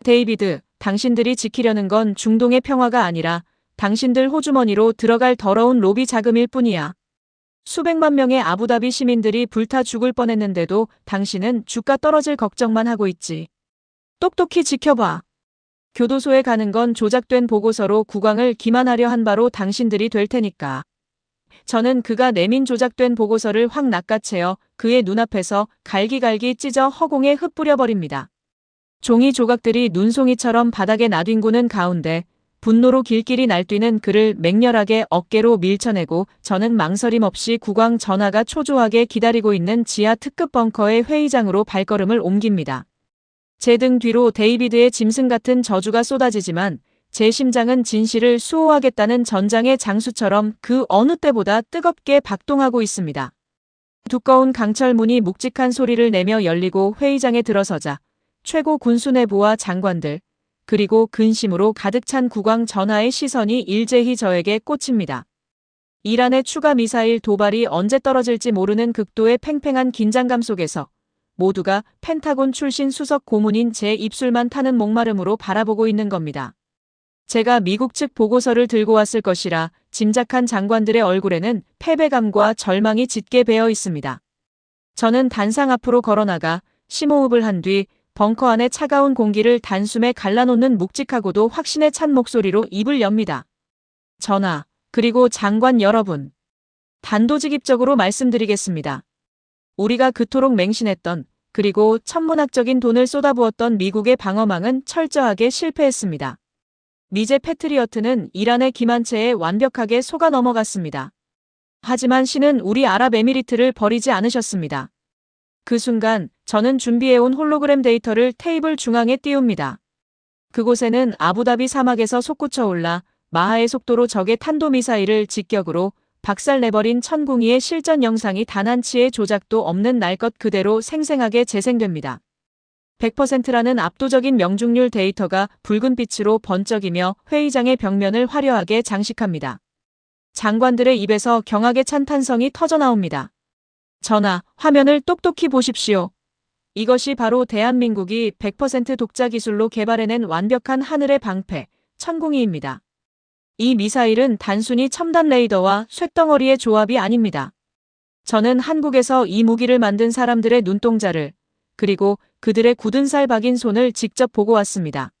데이비드, 당신들이 지키려는 건 중동의 평화가 아니라 당신들 호주머니로 들어갈 더러운 로비 자금일 뿐이야. 수백만 명의 아부다비 시민들이 불타 죽을 뻔했는데도 당신은 주가 떨어질 걱정만 하고 있지. 똑똑히 지켜봐. 교도소에 가는 건 조작된 보고서로 국왕을 기만하려 한 바로 당신들이 될 테니까. 저는 그가 내민 조작된 보고서를 확 낚아채어 그의 눈앞에서 갈기갈기 찢어 허공에 흩뿌려버립니다. 종이 조각들이 눈송이처럼 바닥에 나뒹구는 가운데 분노로 길길이 날뛰는 그를 맹렬하게 어깨로 밀쳐내고 저는 망설임 없이 국왕 전하가 초조하게 기다리고 있는 지하 특급 벙커의 회의장으로 발걸음을 옮깁니다. 제 등 뒤로 데이비드의 짐승 같은 저주가 쏟아지지만 제 심장은 진실을 수호하겠다는 전장의 장수처럼 그 어느 때보다 뜨겁게 박동하고 있습니다. 두꺼운 강철문이 묵직한 소리를 내며 열리고 회의장에 들어서자 최고 군수내부와 장관들, 그리고 근심으로 가득 찬 국왕 전하의 시선이 일제히 저에게 꽂힙니다. 이란의 추가 미사일 도발이 언제 떨어질지 모르는 극도의 팽팽한 긴장감 속에서 모두가 펜타곤 출신 수석 고문인 제 입술만 타는 목마름으로 바라보고 있는 겁니다. 제가 미국 측 보고서를 들고 왔을 것이라 짐작한 장관들의 얼굴에는 패배감과 절망이 짙게 배어 있습니다. 저는 단상 앞으로 걸어나가 심호흡을 한 뒤 벙커 안의 차가운 공기를 단숨에 갈라놓는 묵직하고도 확신에 찬 목소리로 입을 엽니다. 전하, 그리고 장관 여러분. 단도직입적으로 말씀드리겠습니다. 우리가 그토록 맹신했던 그리고 천문학적인 돈을 쏟아부었던 미국의 방어망은 철저하게 실패했습니다. 미제 패트리어트는 이란의 기만체에 완벽하게 속아 넘어갔습니다. 하지만 신은 우리 아랍에미리트를 버리지 않으셨습니다. 그 순간 저는 준비해온 홀로그램 데이터를 테이블 중앙에 띄웁니다. 그곳에는 아부다비 사막에서 솟구쳐 올라 마하의 속도로 적의 탄도미사일을 직격으로 박살내버린 천궁이의 실전 영상이 단 한 치의 조작도 없는 날 것 그대로 생생하게 재생됩니다. 100%라는 압도적인 명중률 데이터가 붉은 빛으로 번쩍이며 회의장의 벽면을 화려하게 장식합니다. 장관들의 입에서 경악에 찬 탄성이 터져나옵니다. 전하, 화면을 똑똑히 보십시오. 이것이 바로 대한민국이 100% 독자 기술로 개발해낸 완벽한 하늘의 방패, 천궁이입니다. 이 미사일은 단순히 첨단 레이더와 쇳덩어리의 조합이 아닙니다. 저는 한국에서 이 무기를 만든 사람들의 눈동자를, 그리고 그들의 굳은 살 박인 손을 직접 보고 왔습니다.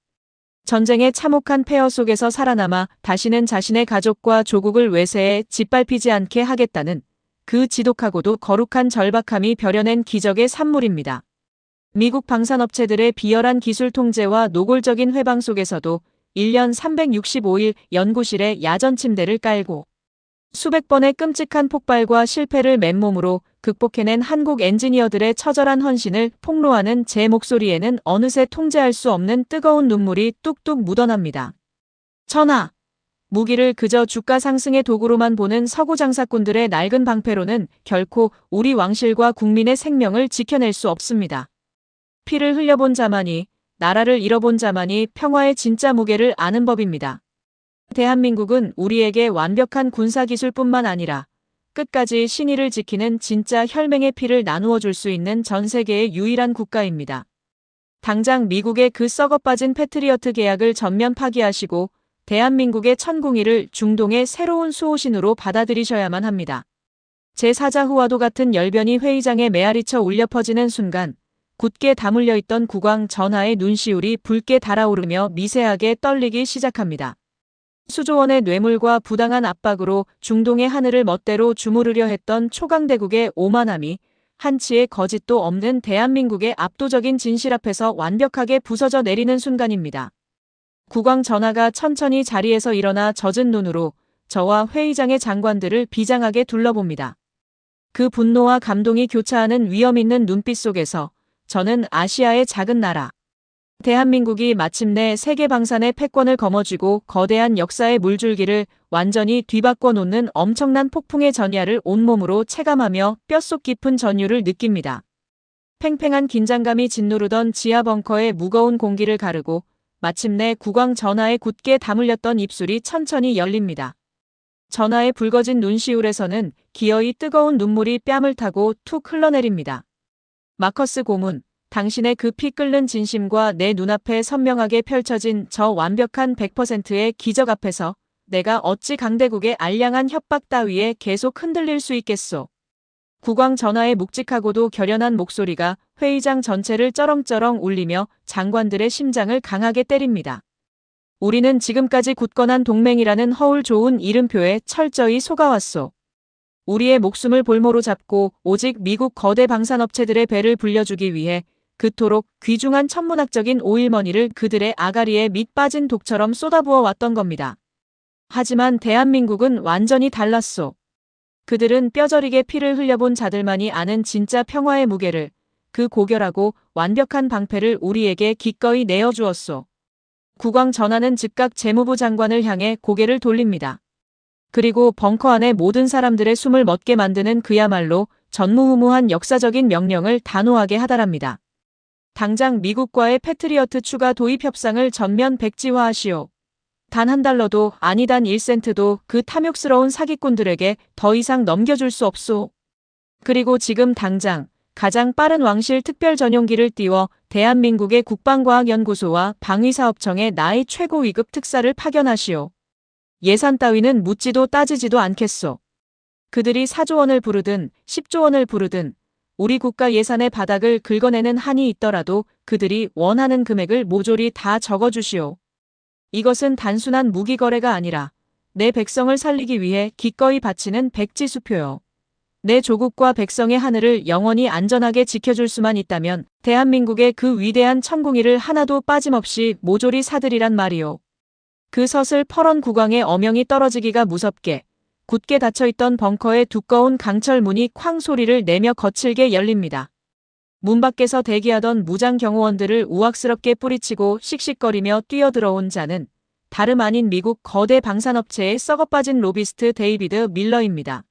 전쟁의 참혹한 폐허 속에서 살아남아 다시는 자신의 가족과 조국을 외세에 짓밟히지 않게 하겠다는 그 지독하고도 거룩한 절박함이 벼려낸 기적의 산물입니다. 미국 방산업체들의 비열한 기술 통제와 노골적인 회방 속에서도 1년 365일 연구실에 야전 침대를 깔고 수백 번의 끔찍한 폭발과 실패를 맨몸으로 극복해낸 한국 엔지니어들의 처절한 헌신을 폭로하는 제 목소리에는 어느새 통제할 수 없는 뜨거운 눈물이 뚝뚝 묻어납니다. 전하! 무기를 그저 주가 상승의 도구로만 보는 서구 장사꾼들의 낡은 방패로는 결코 우리 왕실과 국민의 생명을 지켜낼 수 없습니다. 피를 흘려본 자만이, 나라를 잃어본 자만이 평화의 진짜 무게를 아는 법입니다. 대한민국은 우리에게 완벽한 군사기술뿐만 아니라 끝까지 신의를 지키는 진짜 혈맹의 피를 나누어 줄 수 있는 전 세계의 유일한 국가입니다. 당장 미국의 그 썩어빠진 패트리어트 계약을 전면 파기하시고 대한민국의 천궁이를 중동의 새로운 수호신으로 받아들이셔야만 합니다. 제4자후와도 같은 열변이 회의장에 메아리쳐 울려 퍼지는 순간 굳게 다물려 있던 국왕 전하의 눈시울이 붉게 달아오르며 미세하게 떨리기 시작합니다. 수조 원의 뇌물과 부당한 압박으로 중동의 하늘을 멋대로 주무르려 했던 초강대국의 오만함이 한치의 거짓도 없는 대한민국의 압도적인 진실 앞에서 완벽하게 부서져 내리는 순간입니다. 국왕 전하가 천천히 자리에서 일어나 젖은 눈으로 저와 회의장의 장관들을 비장하게 둘러봅니다. 그 분노와 감동이 교차하는 위험 있는 눈빛 속에서 저는 아시아의 작은 나라, 대한민국이 마침내 세계 방산의 패권을 거머쥐고 거대한 역사의 물줄기를 완전히 뒤바꿔 놓는 엄청난 폭풍의 전야를 온몸으로 체감하며 뼛속 깊은 전율을 느낍니다. 팽팽한 긴장감이 짓누르던 지하 벙커의 무거운 공기를 가르고 마침내 국왕 전하의 굳게 다물렸던 입술이 천천히 열립니다. 전하의 붉어진 눈시울에서는 기어이 뜨거운 눈물이 뺨을 타고 툭 흘러내립니다. 마커스 고문, 당신의 그 피 끓는 진심과 내 눈앞에 선명하게 펼쳐진 저 완벽한 100%의 기적 앞에서 내가 어찌 강대국의 알량한 협박 따위에 계속 흔들릴 수 있겠소. 국왕 전하의 묵직하고도 결연한 목소리가 회의장 전체를 쩌렁쩌렁 울리며 장관들의 심장을 강하게 때립니다. 우리는 지금까지 굳건한 동맹이라는 허울 좋은 이름표에 철저히 속아왔소. 우리의 목숨을 볼모로 잡고 오직 미국 거대 방산업체들의 배를 불려주기 위해 그토록 귀중한 천문학적인 오일머니를 그들의 아가리에 밑 빠진 독처럼 쏟아부어 왔던 겁니다. 하지만 대한민국은 완전히 달랐소. 그들은 뼈저리게 피를 흘려본 자들만이 아는 진짜 평화의 무게를, 그 고결하고 완벽한 방패를 우리에게 기꺼이 내어주었소. 국왕 전하는 즉각 재무부 장관을 향해 고개를 돌립니다. 그리고 벙커 안의 모든 사람들의 숨을 멎게 만드는 그야말로 전무후무한 역사적인 명령을 단호하게 하달합니다. 당장 미국과의 패트리어트 추가 도입 협상을 전면 백지화하시오. 단 한 달러도 아니 단 1센트도 그 탐욕스러운 사기꾼들에게 더 이상 넘겨줄 수 없소. 그리고 지금 당장 가장 빠른 왕실 특별 전용기를 띄워 대한민국의 국방과학연구소와 방위사업청에 나의 최고 위급 특사를 파견하시오. 예산 따위는 묻지도 따지지도 않겠소. 그들이 4조 원을 부르든 10조 원을 부르든 우리 국가 예산의 바닥을 긁어내는 한이 있더라도 그들이 원하는 금액을 모조리 다 적어주시오. 이것은 단순한 무기 거래가 아니라 내 백성을 살리기 위해 기꺼이 바치는 백지수표요. 내 조국과 백성의 하늘을 영원히 안전하게 지켜줄 수만 있다면 대한민국의 그 위대한 천궁이를 하나도 빠짐없이 모조리 사들이란 말이오. 그 서슬 퍼런 국왕의 어명이 떨어지기가 무섭게 굳게 닫혀있던 벙커의 두꺼운 강철 문이 쾅 소리를 내며 거칠게 열립니다. 문 밖에서 대기하던 무장 경호원들을 우악스럽게 뿌리치고 씩씩거리며 뛰어들어온 자는 다름 아닌 미국 거대 방산업체의 썩어빠진 로비스트 데이비드 밀러입니다.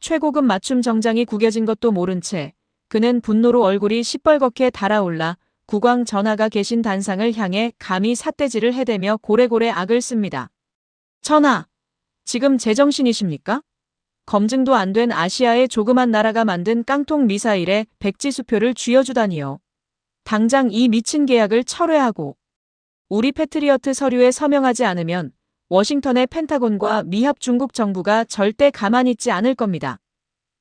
최고급 맞춤 정장이 구겨진 것도 모른 채 그는 분노로 얼굴이 시뻘겋게 달아올라 국왕 전하가 계신 단상을 향해 감히 삿대질을 해대며 고래고래 악을 씁니다. 전하, 지금 제정신이십니까? 검증도 안 된 아시아의 조그만 나라가 만든 깡통 미사일에 백지수표를 쥐어주다니요. 당장 이 미친 계약을 철회하고 우리 패트리어트 서류에 서명하지 않으면 워싱턴의 펜타곤과 미합 중국 정부가 절대 가만히 있지 않을 겁니다.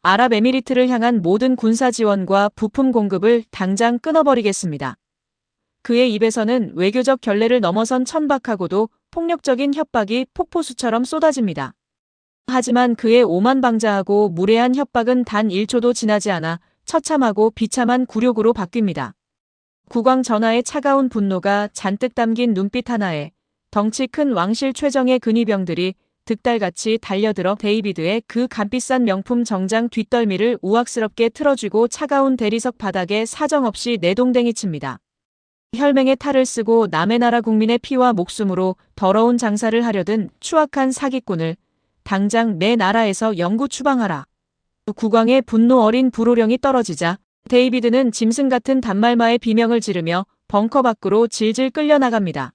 아랍에미리트를 향한 모든 군사 지원과 부품 공급을 당장 끊어버리겠습니다. 그의 입에서는 외교적 결례를 넘어선 천박하고도 폭력적인 협박이 폭포수처럼 쏟아집니다. 하지만 그의 오만방자하고 무례한 협박은 단 1초도 지나지 않아 처참하고 비참한 굴욕으로 바뀝니다. 국왕 전하의 차가운 분노가 잔뜩 담긴 눈빛 하나에 덩치 큰 왕실 최정예 근위병들이 득달같이 달려들어 데이비드의 그 값비싼 명품 정장 뒷덜미를 우악스럽게 틀어쥐고 차가운 대리석 바닥에 사정없이 내동댕이 칩니다. 혈맹의 탈을 쓰고 남의 나라 국민의 피와 목숨으로 더러운 장사를 하려던 추악한 사기꾼을 당장 내 나라에서 영구 추방하라. 국왕의 분노 어린 불호령이 떨어지자 데이비드는 짐승 같은 단말마의 비명을 지르며 벙커 밖으로 질질 끌려나갑니다.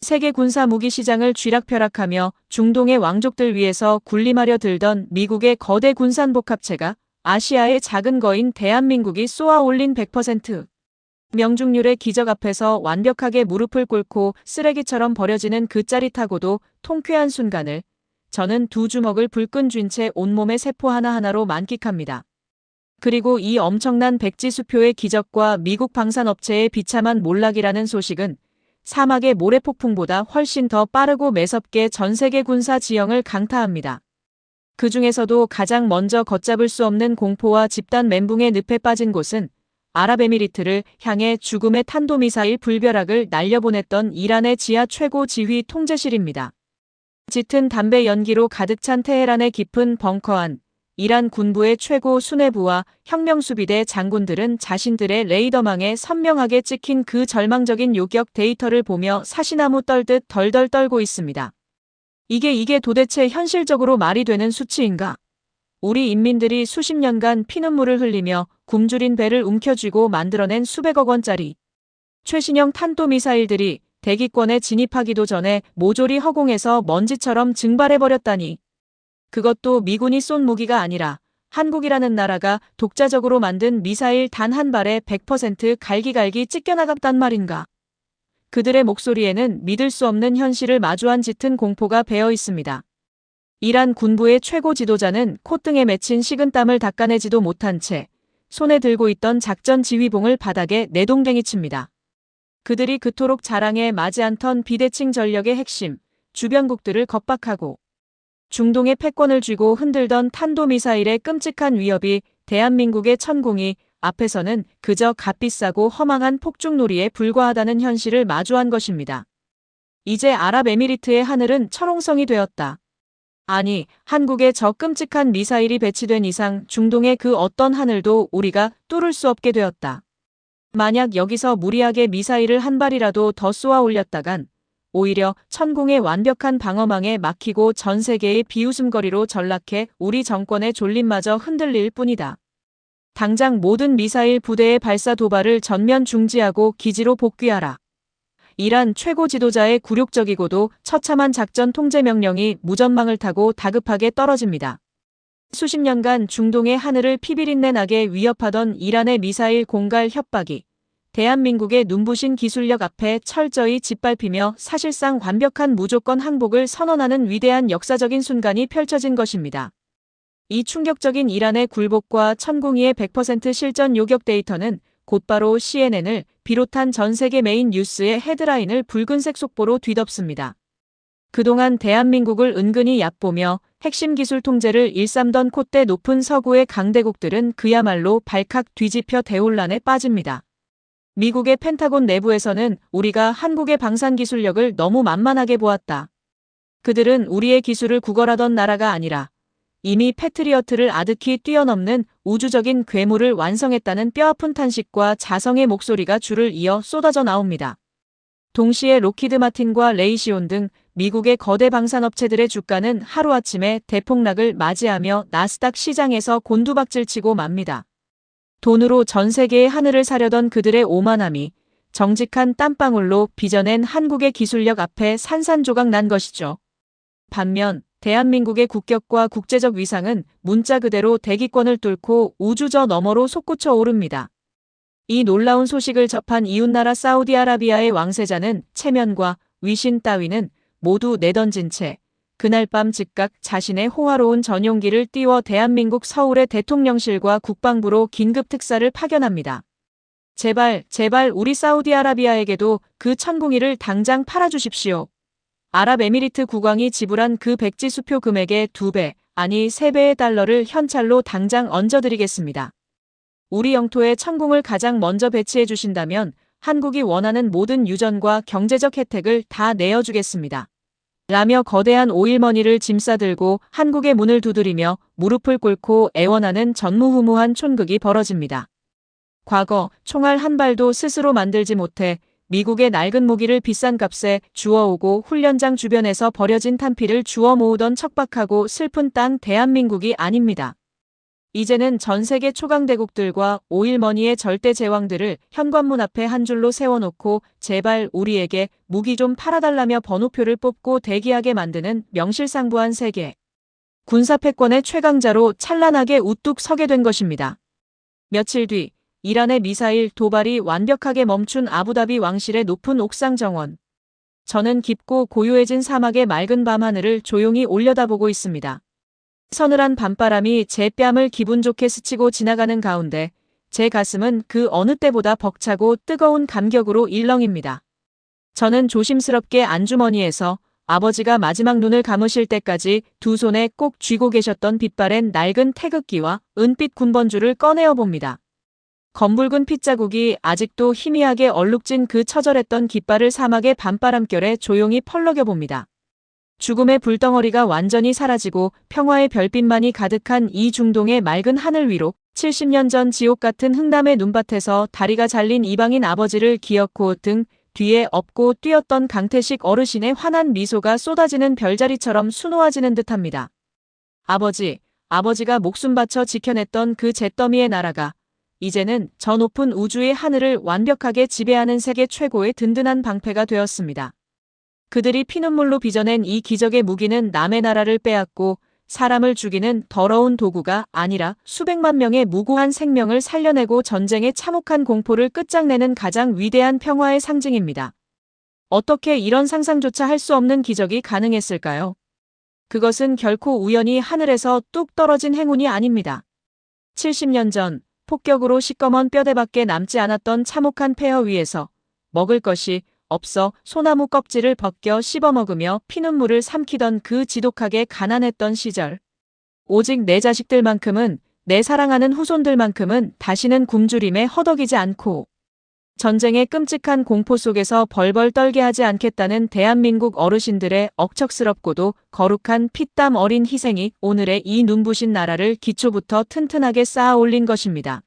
세계 군사 무기 시장을 쥐락펴락하며 중동의 왕족들 위에서 군림하려 들던 미국의 거대 군산복합체가 아시아의 작은 거인 대한민국이 쏘아 올린 100% 명중률의 기적 앞에서 완벽하게 무릎을 꿇고 쓰레기처럼 버려지는 그 짜릿하고도 통쾌한 순간을 저는 두 주먹을 불끈 쥔 채 온몸의 세포 하나하나로 만끽합니다. 그리고 이 엄청난 백지수표의 기적과 미국 방산업체의 비참한 몰락이라는 소식은 사막의 모래폭풍보다 훨씬 더 빠르고 매섭게 전 세계 군사 지형을 강타합니다. 그 중에서도 가장 먼저 걷잡을 수 없는 공포와 집단 멘붕의 늪에 빠진 곳은 아랍에미리트를 향해 죽음의 탄도미사일 불벼락을 날려보냈던 이란의 지하 최고 지휘 통제실입니다. 짙은 담배 연기로 가득 찬 테헤란의 깊은 벙커 안, 이란 군부의 최고 수뇌부와 혁명수비대 장군들은 자신들의 레이더망에 선명하게 찍힌 그 절망적인 요격 데이터를 보며 사시나무 떨듯 덜덜 떨고 있습니다. 이게 도대체 현실적으로 말이 되는 수치인가? 우리 인민들이 수십 년간 피눈물을 흘리며 굶주린 배를 움켜쥐고 만들어낸 수백억 원짜리 최신형 탄도미사일들이 대기권에 진입하기도 전에 모조리 허공에서 먼지처럼 증발해버렸다니. 그것도 미군이 쏜 무기가 아니라 한국이라는 나라가 독자적으로 만든 미사일 단 한 발에 100% 갈기갈기 찢겨나갔단 말인가. 그들의 목소리에는 믿을 수 없는 현실을 마주한 짙은 공포가 배어 있습니다. 이란 군부의 최고 지도자는 콧등에 맺힌 식은땀을 닦아내지도 못한 채 손에 들고 있던 작전 지휘봉을 바닥에 내동댕이 칩니다. 그들이 그토록 자랑에 마지 않던 비대칭 전력의 핵심, 주변국들을 겁박하고 중동의 패권을 쥐고 흔들던 탄도미사일의 끔찍한 위협이 대한민국의 천공이 앞에서는 그저 값비싸고 허망한 폭죽놀이에 불과하다는 현실을 마주한 것입니다. 이제 아랍에미리트의 하늘은 철옹성이 되었다. 아니, 한국에 저 끔찍한 미사일이 배치된 이상 중동의 그 어떤 하늘도 우리가 뚫을 수 없게 되었다. 만약 여기서 무리하게 미사일을 한 발이라도 더 쏘아 올렸다간 오히려 천공의 완벽한 방어망에 막히고 전 세계의 비웃음거리로 전락해 우리 정권의 존립마저 흔들릴 뿐이다. 당장 모든 미사일 부대의 발사 도발을 전면 중지하고 기지로 복귀하라. 이란 최고 지도자의 굴욕적이고도 처참한 작전 통제 명령이 무전망을 타고 다급하게 떨어집니다. 수십 년간 중동의 하늘을 피비린내 나게 위협하던 이란의 미사일 공갈 협박이 대한민국의 눈부신 기술력 앞에 철저히 짓밟히며 사실상 완벽한 무조건 항복을 선언하는 위대한 역사적인 순간이 펼쳐진 것입니다. 이 충격적인 이란의 굴복과 천공이의 100% 실전 요격 데이터는 곧바로 CNN을 비롯한 전 세계 메인 뉴스의 헤드라인을 붉은색 속보로 뒤덮습니다. 그동안 대한민국을 은근히 얕보며 핵심 기술 통제를 일삼던 콧대 높은 서구의 강대국들은 그야말로 발칵 뒤집혀 대혼란에 빠집니다. 미국의 펜타곤 내부에서는 우리가 한국의 방산 기술력을 너무 만만하게 보았다. 그들은 우리의 기술을 구걸하던 나라가 아니라 이미 패트리어트를 아득히 뛰어넘는 우주적인 괴물을 완성했다는 뼈아픈 탄식과 자성의 목소리가 줄을 이어 쏟아져 나옵니다. 동시에 록히드 마틴과 레이시온 등 미국의 거대 방산업체들의 주가는 하루아침에 대폭락을 맞이하며 나스닥 시장에서 곤두박질치고 맙니다. 돈으로 전 세계의 하늘을 사려던 그들의 오만함이 정직한 땀방울로 빚어낸 한국의 기술력 앞에 산산조각 난 것이죠. 반면 대한민국의 국격과 국제적 위상은 문자 그대로 대기권을 뚫고 우주 저 너머로 솟구쳐 오릅니다. 이 놀라운 소식을 접한 이웃나라 사우디아라비아의 왕세자는 체면과 위신 따위는 모두 내던진 채 그날 밤 즉각 자신의 호화로운 전용기를 띄워 대한민국 서울의 대통령실과 국방부로 긴급 특사를 파견합니다. 제발 우리 사우디아라비아에게도 그 천공이를 당장 팔아주십시오. 아랍에미리트 국왕이 지불한 그 백지 수표 금액의 2배, 아니 3배의 달러를 현찰로 당장 얹어드리겠습니다. 우리 영토에 천공을 가장 먼저 배치해 주신다면 한국이 원하는 모든 유전과 경제적 혜택을 다 내어주겠습니다. 라며 거대한 오일머니를 짐싸들고 한국의 문을 두드리며 무릎을 꿇고 애원하는 전무후무한 촌극이 벌어집니다. 과거 총알 한 발도 스스로 만들지 못해 미국의 낡은 무기를 비싼 값에 주워오고 훈련장 주변에서 버려진 탄피를 주워 모으던 척박하고 슬픈 땅 대한민국이 아닙니다. 이제는 전 세계 초강대국들과 오일머니의 절대 제왕들을 현관문 앞에 한 줄로 세워놓고 제발 우리에게 무기 좀 팔아달라며 번호표를 뽑고 대기하게 만드는 명실상부한 세계. 군사패권의 최강자로 찬란하게 우뚝 서게 된 것입니다. 며칠 뒤 이란의 미사일 도발이 완벽하게 멈춘 아부다비 왕실의 높은 옥상 정원. 저는 깊고 고요해진 사막의 맑은 밤하늘을 조용히 올려다보고 있습니다. 서늘한 밤바람이 제 뺨을 기분 좋게 스치고 지나가는 가운데 제 가슴은 그 어느 때보다 벅차고 뜨거운 감격으로 일렁입니다. 저는 조심스럽게 안주머니에서 아버지가 마지막 눈을 감으실 때까지 두 손에 꼭 쥐고 계셨던 빛바랜 낡은 태극기와 은빛 군번줄을 꺼내어 봅니다. 검붉은 핏자국이 아직도 희미하게 얼룩진 그 처절했던 깃발을 사막의 밤바람결에 조용히 펄럭여 봅니다. 죽음의 불덩어리가 완전히 사라지고 평화의 별빛만이 가득한 이 중동의 맑은 하늘 위로 70년 전 지옥 같은 흑남의 눈밭에서 다리가 잘린 이방인 아버지를 기어코 등 뒤에 업고 뛰었던 강태식 어르신의 환한 미소가 쏟아지는 별자리처럼 수놓아지는 듯합니다. 아버지가 목숨 바쳐 지켜냈던 그 잿더미의 나라가 이제는 저 높은 우주의 하늘을 완벽하게 지배하는 세계 최고의 든든한 방패가 되었습니다. 그들이 피눈물로 빚어낸 이 기적의 무기는 남의 나라를 빼앗고 사람을 죽이는 더러운 도구가 아니라 수백만 명의 무고한 생명을 살려내고 전쟁의 참혹한 공포를 끝장내는 가장 위대한 평화의 상징입니다. 어떻게 이런 상상조차 할 수 없는 기적이 가능했을까요? 그것은 결코 우연히 하늘에서 뚝 떨어진 행운이 아닙니다. 70년 전 폭격으로 시꺼먼 뼈대밖에 남지 않았던 참혹한 폐허 위에서 먹을 것이 없어 소나무 껍질을 벗겨 씹어먹으며 피눈물을 삼키던 그 지독하게 가난했던 시절. 오직 내 자식들만큼은, 내 사랑하는 후손들만큼은 다시는 굶주림에 허덕이지 않고 전쟁의 끔찍한 공포 속에서 벌벌 떨게 하지 않겠다는 대한민국 어르신들의 억척스럽고도 거룩한 피땀 어린 희생이 오늘의 이 눈부신 나라를 기초부터 튼튼하게 쌓아 올린 것입니다.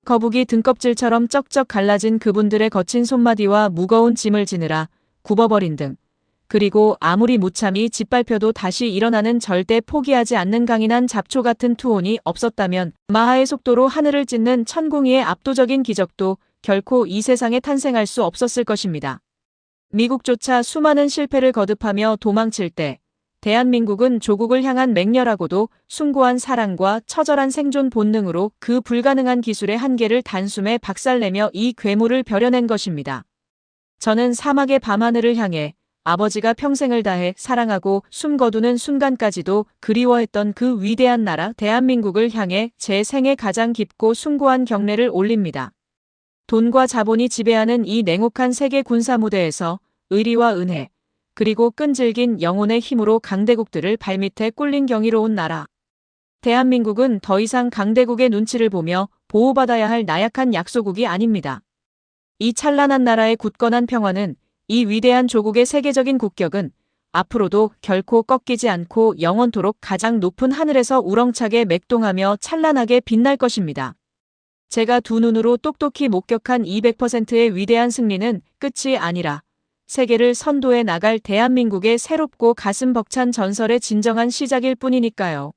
거북이 등껍질처럼 쩍쩍 갈라진 그분들의 거친 손마디와 무거운 짐을 지느라 굽어버린 등, 그리고 아무리 무참히 짓밟혀도 다시 일어나는 절대 포기하지 않는 강인한 잡초 같은 투혼이 없었다면 마하의 속도로 하늘을 찢는 천궁이의 압도적인 기적도 결코 이 세상에 탄생할 수 없었을 것입니다. 미국조차 수많은 실패를 거듭하며 도망칠 때 대한민국은 조국을 향한 맹렬하고도 숭고한 사랑과 처절한 생존 본능으로 그 불가능한 기술의 한계를 단숨에 박살내며 이 괴물을 벼려낸 것입니다. 저는 사막의 밤하늘을 향해 아버지가 평생을 다해 사랑하고 숨 거두는 순간까지도 그리워했던 그 위대한 나라 대한민국을 향해 제 생애 가장 깊고 숭고한 경례를 올립니다. 돈과 자본이 지배하는 이 냉혹한 세계 군사 무대에서 의리와 은혜, 그리고 끈질긴 영혼의 힘으로 강대국들을 발밑에 꿀린 경이로운 나라. 대한민국은 더 이상 강대국의 눈치를 보며 보호받아야 할 나약한 약소국이 아닙니다. 이 찬란한 나라의 굳건한 평화는, 이 위대한 조국의 세계적인 국격은 앞으로도 결코 꺾이지 않고 영원토록 가장 높은 하늘에서 우렁차게 맥동하며 찬란하게 빛날 것입니다. 제가 두 눈으로 똑똑히 목격한 200%의 위대한 승리는 끝이 아니라 세계를 선도해 나갈 대한민국의 새롭고 가슴 벅찬 전설의 진정한 시작일 뿐이니까요.